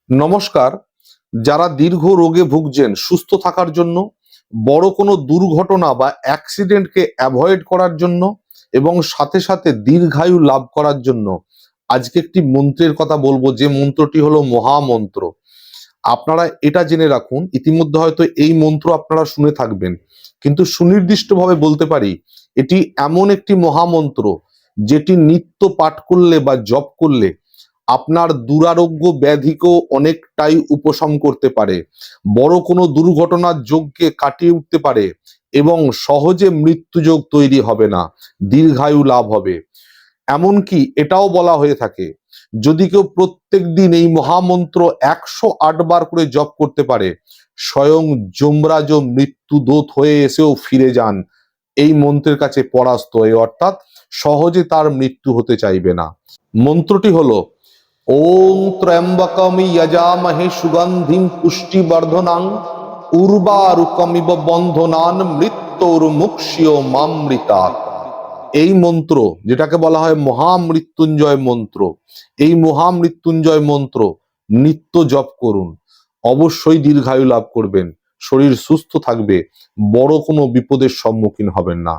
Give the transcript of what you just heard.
নমস্কার। যারা দীর্ঘ রোগে ভুগছেন সুস্থ থাকার জন্য, বড় কোনো দুর্ঘটনা বা অ্যাক্সিডেন্টকে অ্যাভয়েড করার জন্য এবং সাথে সাথে দীর্ঘায়ু লাভ করার জন্য আজকে একটি মন্ত্রের কথা বলবো, যে মন্ত্রটি হলো মহামন্ত্র। আপনারা এটা জেনে রাখুন, ইতিমধ্যে হয়তো এই মন্ত্র আপনারা শুনে থাকবেন, কিন্তু সুনির্দিষ্টভাবে বলতে পারি এটি এমন একটি মহামন্ত্র যেটি নিত্য পাঠ করলে বা জপ করলে আপনার দুরারোগ্য ব্যাধিকেও অনেকটাই উপশম করতে পারে, বড় কোনো দুর্ঘটনার যোগকে কাটিয়ে উঠতে পারে এবং সহজে মৃত্যুযোগ তৈরি হবে না, দীর্ঘায়ু লাভ হবে। এমনকি এটাও বলা হয়ে থাকে, যদি কেউ প্রত্যেক দিন এই মহামন্ত্র 108 বার করে জপ করতে পারে, স্বয়ং যমরাজ মৃত্যুদূত হয়ে এসেও ফিরে যান এই মন্ত্রের কাছে পরাস্ত হয়ে, অর্থাৎ সহজে তার মৃত্যু হতে চাইবে না। মন্ত্রটি হলো ওং ত্র্যম্বকম যজামহে সুগন্ধিম পুষ্টিবর্ধনাং উর্বারুকমিব বন্ধনান মৃত্যুর্মুক্ষীয়মামৃতাৎ। এই মন্ত্র, যেটাকে বলা হয় মহামৃত্যুঞ্জয় মন্ত্র, এই মহামৃত্যুঞ্জয় মন্ত্র নিত্য জপ করুন, অবশ্যই দীর্ঘায়ু লাভ করবেন, শরীর সুস্থ থাকবে, বড় কোনো বিপদের সম্মুখীন হবেন না।